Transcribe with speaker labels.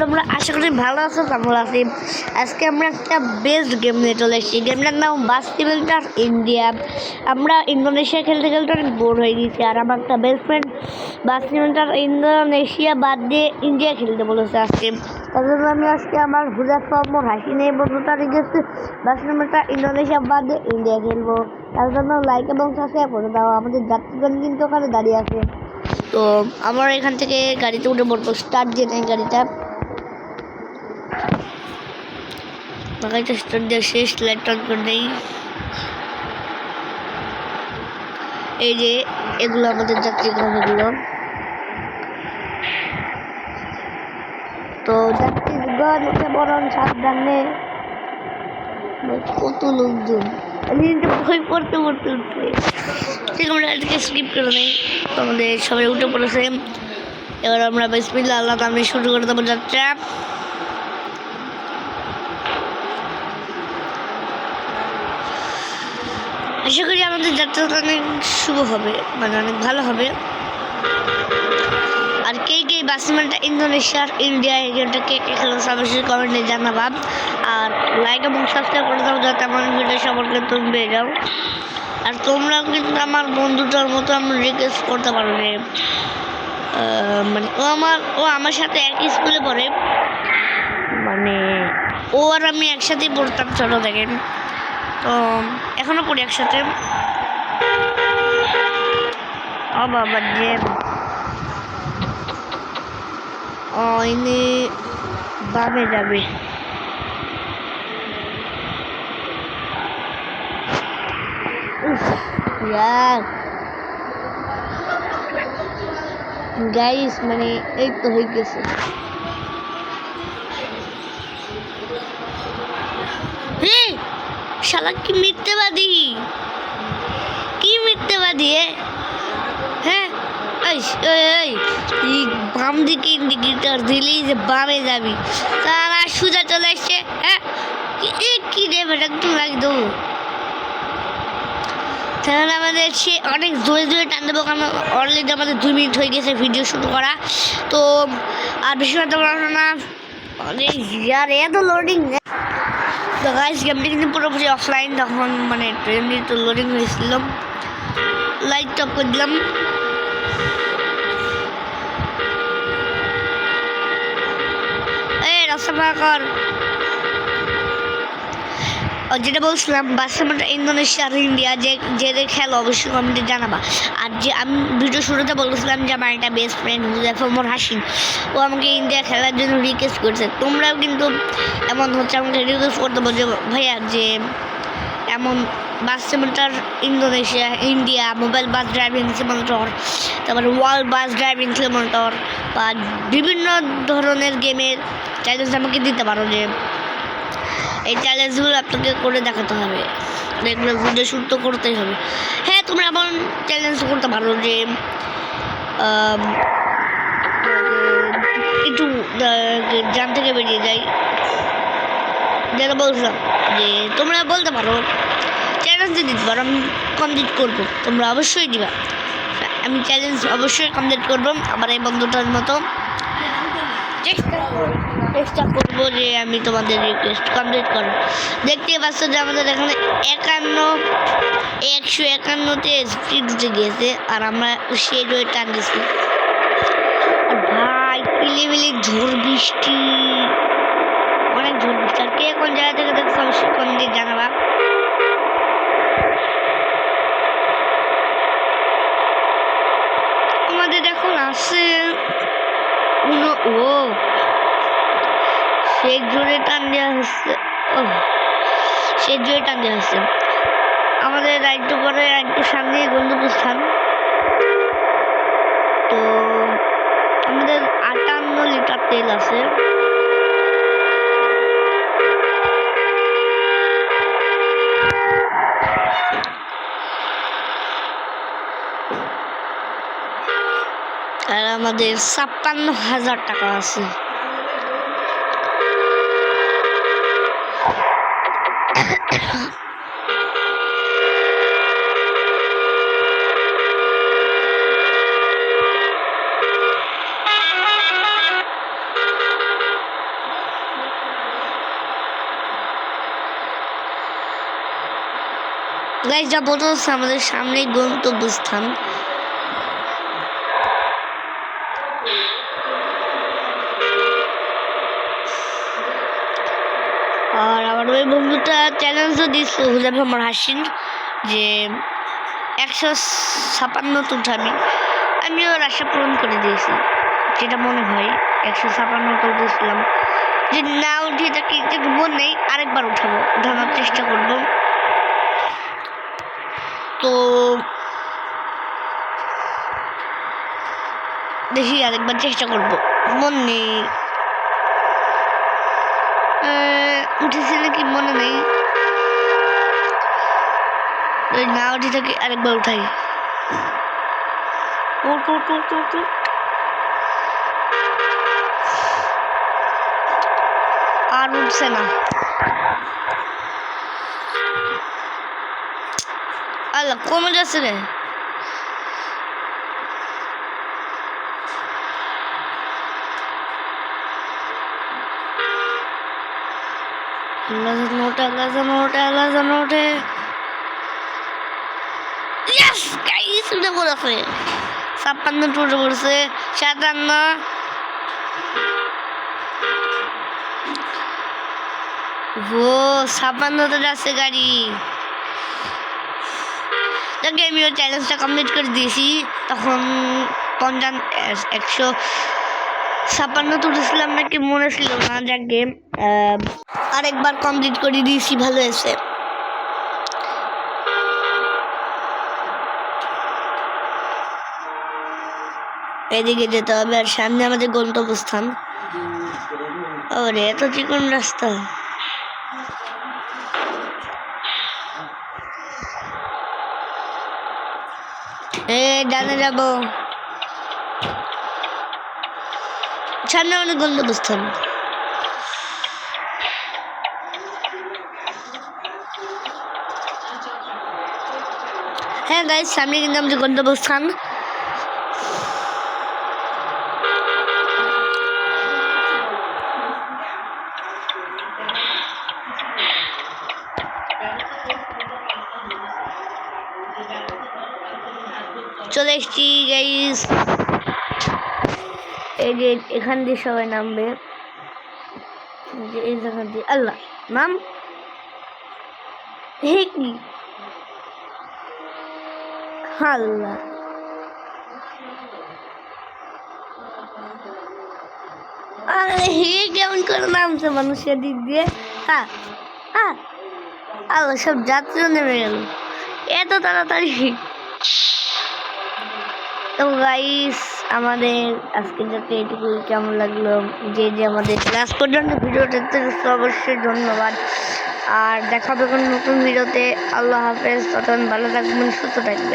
Speaker 1: তোমরা আশা করি ভালো আছো। আমরা আছি। আজকে আমরা একটা বেস্ট গেম নিয়ে চলে এসেছি। গেমটার নাম বাস সিমিলার ইন্ডিয়া। আমরা ইন্দোনেশিয়া খেলতে খেলতে অনেক বোর হয়ে গেছি, আর আমার একটা বেস্ট ফ্রেন্ড বাস সিমিলার ইন্দোনেশিয়া বাদ দিয়ে ইন্ডিয়া খেলতে বলেছে আজকে। তার জন্য আমি আজকে আমার হুজাফর হাসিনে বন্ধুটা রেখেছি বাস সিমিলার ইন্দোনেশিয়া বাদ দিয়ে ইন্ডিয়া খেলবো। তার জন্য লাইক এবং সাবস্ক্রাইব করে দাও। আমাদের যাত্রীগণ কিন্তু ওখানে দাঁড়িয়ে আছে। তো আমার এখান থেকে গাড়িতে উঠে পড়বো। স্টার্ট দিয়ে নেই গাড়িটা স্টার্ট দিয়ে শেষ লাইট অন করে নেই। এই যে এগুলো আমাদের যাত্রীগণ, এগুলো তো যাত্রীগণ উঠে পড়ুন সাবধানে। কত লোকজন বই পড়তে পড়তে উঠছে। ঠিক আমরা আজকে স্কিপ করে নেই। তো আমাদের সবাই উঠে পড়েছে। এবার আমরা বিসমিল্লাহ আল্লাহ নামে শুরু করে দেবো যাত্রা। আশা করি আমাদের যাত্রাটা অনেক শুভ হবে, মানে অনেক ভালো হবে। আর কে কে বাসিমানটা ইন্দোনেশিয়ার ইন্ডিয়া এই গেমটা কে কে খেলো অবশ্যই কমেন্টে জানাবা। আর লাইক এবং সাবস্ক্রাইব করে দাও যাতে আমার ভিডিও সম্পর্কে তুমি পেয়ে যাও। আর তোমরাও কিন্তু আমার বন্ধুটার মতো আমি রিকোয়েস্ট করতে পারো যে মানে ও আমার সাথে একই স্কুলে পড়ে, মানে ও আর আমি একসাথেই পড়তাম ছোটো থেকে। তো এখনো পড়ি একসাথে। ও বাবা যে ইনি বামে যাবে। গাইস মানে এই তো হয়ে গেছে। শালা কি মিথ্যেবাদী, কি মিথ্যেবাদী হ্যাঁ। তুই বাম দিকে ইন্ডিকেটর দিলি যে বামে যাবি, তারা সোজা চলে এসছে। হ্যাঁ কি দেবে একটু লাগে দেবো, তাহলে আমাদের সে অনেক জোরে জোরে টান দেবো, কারণ অলরেডি আমাদের 2 মিনিট হয়ে গেছে ভিডিও শুরু করা। তো আর বেশি কথা বলবো না, অনেক ইয়ার এত লোডিং। তো গাইস গেমটি কিন্তু পুরোপুরি অফলাইন, তখন মানে ট্রেনটি তো লোডিং হয়েছিল। লাইট অফ করে দিলাম। রাস্তা পার। যেটা বলছিলাম বাসিমানটা ইন্দোনেশিয়া আর ইন্ডিয়া যে খেলো অবশ্যই কমেন্টে জানাবা। আর যে আমি ভিডিও শুরুতে বলছিলাম যে আমার একটা বেস্ট ফ্রেন্ড হুজাফর হাসিন, ও আমাকে ইন্ডিয়া খেলার জন্য রিকোয়েস্ট করছে। তোমরাও কিন্তু এমন হচ্ছে আমাকে রিকোয়েস্ট করতে বলছো ভাইয়া যে এমন বাস সিমিলার ইন্দোনেশিয়া ইন্ডিয়া মোবাইল বাস ড্রাইভিং সিমুলেটর, তারপরে ওয়ার্ল্ড বাস ড্রাইভিং সিমুলেটর বা বিভিন্ন ধরনের গেমের চ্যালেঞ্জ আমাকে দিতে পারো। যে এই চ্যালেঞ্জগুলো আপনাকে করে দেখাতে হবে, এগুলো ভিডিও শ্যুট তো করতেই হবে। হ্যাঁ তোমরা এমন চ্যালেঞ্জ করতে পারো যে একটু জান থেকে বেরিয়ে যায়, যেটা বলছিলাম যে তোমরা বলতে পারো চ্যালেঞ্জ দিতে পারো, আমি কমপ্লিট করবো, তোমরা অবশ্যই দিবা। আমি চ্যালেঞ্জ অবশ্যই কমপ্লিট করবো আমার এই বন্ধুটার মতো। চেষ্টা করবো যে আমি তোমাদের রিকোয়েস্ট কমপ্লিট করবো। দেখতেই পাচ্ছ যে আমাদের এখানে 151তে স্পিড উঠে গিয়েছে, আর আমরা সেই জয় টান দিচ্ছি। ভাই পিলিমিলি ঝড় বৃষ্টি, অনেক ঝড় বৃষ্টি। আর কে কোন জায়গা থেকে দেখছো অবশ্যই কোন দিকে জানাবা। আমাদের এখন আছে ও সেই জোরে টান দেওয়া হচ্ছে, সেই জোরে টান দেওয়া হচ্ছে। আমাদের একটু পরে একটু সামনে গন্তব্য স্থান। তো আমাদের 58 লিটার তেল আছে। আর আমাদের 56,000 টাকা আছে। গাইস যা বলতে হচ্ছে আমাদের সামনেই গন্তব্যস্থান। আর আমার ওই বন্ধুটা চ্যালেঞ্জও দিচ্ছে হুজাইফা ওমর হাসিন যে 156 উঠাবি। আমি ওর আশা পূরণ করে দিয়েছি, যেটা মনে হয় 156 উঠেছিলাম। যে না উঠিয়ে তাকে মন নেই, আরেকবার উঠানোর চেষ্টা করব। তো দেখি আরেকবার চেষ্টা করব, মন নেই উঠেছি নাকি মনে নেই। না উঠে থাকি আরেকবার উঠাই। আর উঠছে না। আল্লাহ কমে যাচ্ছে রে। নোটে Yes! Guys, udah berapa ya? 56 udah bersih. 57. Wow, 56 তো যাচ্ছে গাড়ি। তাকে আমি ওই চ্যালেঞ্জটা কমপ্লিট করে দিয়েছি। তখন 156 তুলেছিলাম নাকি মনে ছিল না। যাকে আরেকবার কমপ্লিট করে দিয়েছি, ভালো হয়েছে। এদিকে যেতে হবে, আর সামনে আমাদের গন্তব্যস্থান। ওরে এত চিকন রাস্তা। ডানে যাবো, সামনে আমাদের গন্তব্যস্থান। হ্যাঁ গাইস, সামনে কিন্তু আমাদের গন্তব্যস্থান। চলে এসছি গাইস। এই যে এখান দিয়ে সবাই নামবে, এই জায়গা দিয়ে। আল্লাহ নাম হে কি আল্লাহ, আরে হে কেমন করে নামছে মানুষের দিক দিয়ে। হ্যাঁ হ্যাঁ, আল্লাহ সব যাত্রীও নেমে গেল এত তাড়াতাড়ি। তো গাইস, আমাদের আজকের যাতে এটুকু। কেমন লাগলো যে আমাদের ক্লাস পর্যন্ত ভিডিওটা দেখতে অবশ্যই ধন্যবাদ। আর দেখা হবে কোনো নতুন ভিডিওতে। আল্লাহ হাফেজ, ততক্ষণ ভালো থাকবেন, সুস্থ থাকবেন।